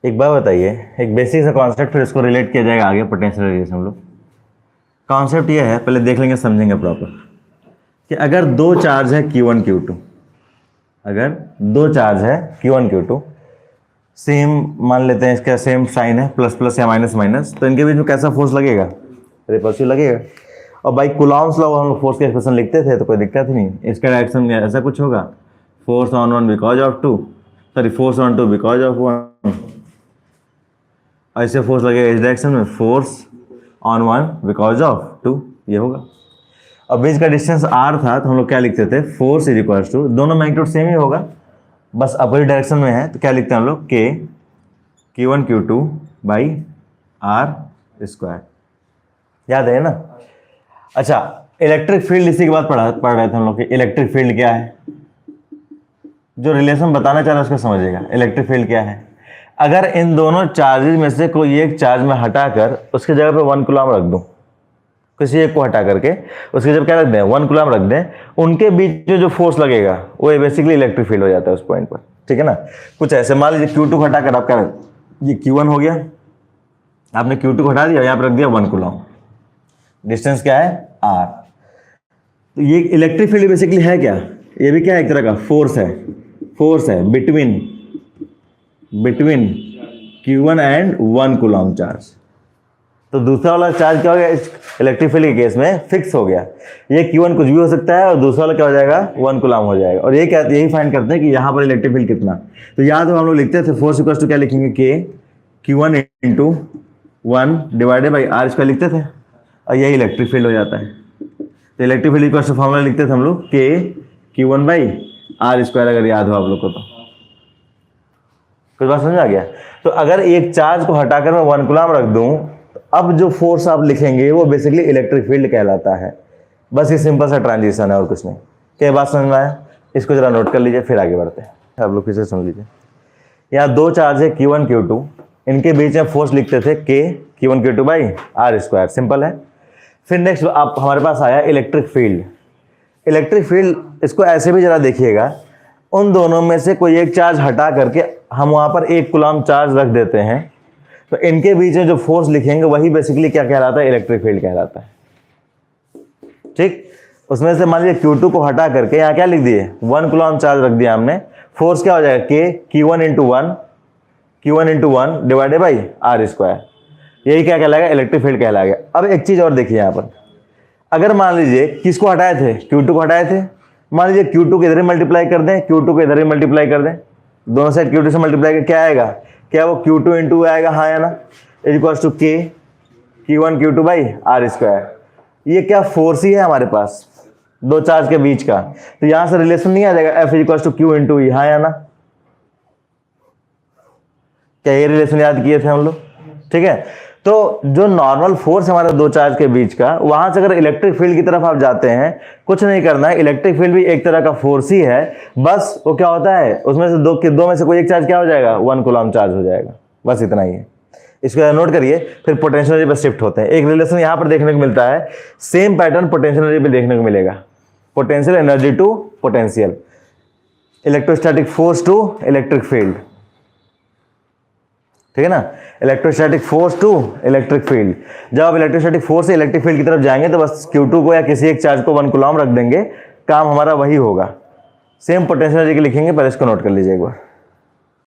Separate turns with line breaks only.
एक बात बताइए, एक बेसिक सा कॉन्सेप्ट, फिर इसको रिलेट किया जाएगा आगे पोटेंशियल रेडिएशन हम लोग। कॉन्सेप्ट ये है, पहले देख लेंगे समझेंगे प्रॉपर, कि अगर दो चार्ज है Q1 Q2, अगर दो चार्ज है Q1 Q2, सेम मान लेते हैं, इसका सेम साइन है, प्लस प्लस या माइनस माइनस, तो इनके बीच में कैसा फोर्स लगेगा? रिपल्सिव लगेगा। और बाई कुलॉम्स लॉ हम लोग फोर्स के एक्सप्रेशन लिखते थे, तो कोई दिक्कत ही नहीं। इसका डायरेक्शन में ऐसा कुछ होगा, force on one because of two, sorry force on two because of one, ऐसे फोर्स लगेगा इस डायरेक्शन में, force on one because of two, ये होगा। अब बीच का डिस्टेंस r था, तो हम लोग क्या लिखते थे, फोर्स इज इक्वल टू, दोनों मैग्नीट्यूड सेम ही होगा, बस अपोजिट डायरेक्शन में है, तो क्या लिखते हैं हम लोग, k Q1 Q2 by r square. याद है ना? अच्छा, इलेक्ट्रिक फील्ड इसी के बाद पढ़ रहे थे हम लोग कि इलेक्ट्रिक फील्ड क्या है। जो रिलेशन बताना चाह रहे हैं उसको समझिएगा। इलेक्ट्रिक फील्ड क्या है? अगर इन दोनों चार्जेस में से कोई एक चार्ज में हटाकर उसकी जगह पे 1 कूलम रख दूं, किसी एक को हटा करके उसकी जगह क्या रख दें, 1 कूलम रख दें, उनके बीच में जो फोर्स लगेगा वो बेसिकली इलेक्ट्रिक फील्ड हो जाता है उस पॉइंट पर। ठीक है ना? कुछ ऐसे मान लीजिए Q2 हटाकर आप क्या, ये Q1 हो गया, आपने Q2 को हटा दिया, यहाँ पर रख दिया 1 कूलम, डिस्टेंस क्या है r। तो ये इलेक्ट्रिक फील्ड बेसिकली है क्या? ये भी क्या है, एक तरह का फोर्स है, फोर्स है between Q1 and 1 coulomb charge. तो दूसरा वाला चार्ज क्या हो गया इस इलेक्ट्रिक फील्ड के केस में, फिक्स हो गया। ये Q1 कुछ भी हो सकता है, और दूसरा वाला क्या हो जाएगा, 1 कूलम हो जाएगा। और ये क्या, यही फाइंड करते हैं कि यहाँ पर इलेक्ट्रिक फील्ड कितना। तो याद हो हम लोग लिखते थे फोर्स इक्वल टू क्या लिखेंगे, K Q1 into 1 divided by r square लिखते थे, और यही इलेक्ट्रिक फील्ड हो जाता है। तो electric field equal to formula लिखते थे हम लोग, K Q1 by r square, अगर याद हो आप लोग को तो। कुछ बात समझ आ गया? तो अगर एक चार्ज को हटाकर मैं 1 कूलम रख दूं, तो अब जो फोर्स आप लिखेंगे वो बेसिकली इलेक्ट्रिक फील्ड कहलाता है। बस ये सिंपल सा ट्रांजिशन है और कुछ नहीं। क्या बात समझ में आया? इसको जरा नोट कर लीजिए, फिर आगे बढ़ते हैं। आप लोग फिर से समझ लीजिए। यहाँ दो चार्ज है Q1 Q2, इनके बीच में फोर्स लिखते थे K Q1 Q2 by r square, simple है। फिर नेक्स्ट आप हमारे पास आया इलेक्ट्रिक फील्ड। इलेक्ट्रिक फील्ड इसको ऐसे भी जरा देखिएगा, उन दोनों में से कोई एक चार्ज हटा करके हम वहां पर 1 कूलम चार्ज रख देते हैं, तो इनके बीच में जो फोर्स लिखेंगे वही बेसिकली क्या कहलाता है, इलेक्ट्रिक फील्ड कहलाता है। ठीक, उसमें से मान लीजिए Q2 को हटा करके यहाँ क्या लिख दिए, 1 कूलम चार्ज रख दिया हमने, फोर्स क्या हो जाएगा, K Q1 into 1 divided by r square, यही क्या कहलाएगा, इलेक्ट्रिक फील्ड कहलाएगा। अब एक चीज और देखिए यहाँ पर, अगर मान लीजिए किसको हटाए थे, Q2 को हटाए थे, मान लीजिए Q2 को इधर ही मल्टीप्लाई कर दें, Q2 को इधर ही मल्टीप्लाई कर दें, दोनों साइड Q2 से मल्टीप्लाई कर क्या आएगा, क्या वो Q2 इंटू आएगा, हाँ या ना, equals to K Q1 Q2 by r square. ये क्या फोर्स ही है हमारे पास दो चार्ज के बीच का, तो यहां से रिलेशन नहीं आ जाएगा, F equals to Q into E, हाँ या ना? क्या ये रिलेशन याद किए थे हम लोग? ठीक है, तो जो नॉर्मल फोर्स हमारे दो चार्ज के बीच का, वहां से अगर इलेक्ट्रिक फील्ड की तरफ आप जाते हैं, कुछ नहीं करना है, इलेक्ट्रिक फील्ड भी एक तरह का फोर्स ही है, बस वो क्या होता है, उसमें से दो में से कोई एक चार्ज क्या हो जाएगा, 1 कूलम चार्ज हो जाएगा, बस इतना ही है। इसको नोट करिए। फिर पोटेंशियल एनर्जी पर शिफ्ट होते हैं। एक रिलेशन यहां पर देखने को मिलता है, सेम पैटर्न पोटेंशियल एनर्जी पे देखने को मिलेगा, potential energy to potential, electrostatic force to electric field, ठीक है ना, electrostatic force to electric field. जब आप इलेक्ट्रोस्टैटिक फोर्स से इलेक्ट्रिक फील्ड की तरफ जाएंगे तो बस Q2 को या किसी एक चार्ज को 1 कूलम रख देंगे, काम हमारा वही होगा। सेम पोटेंशियल एनर्जी के लिखेंगे, पहले इसको नोट कर लीजिए एक बार।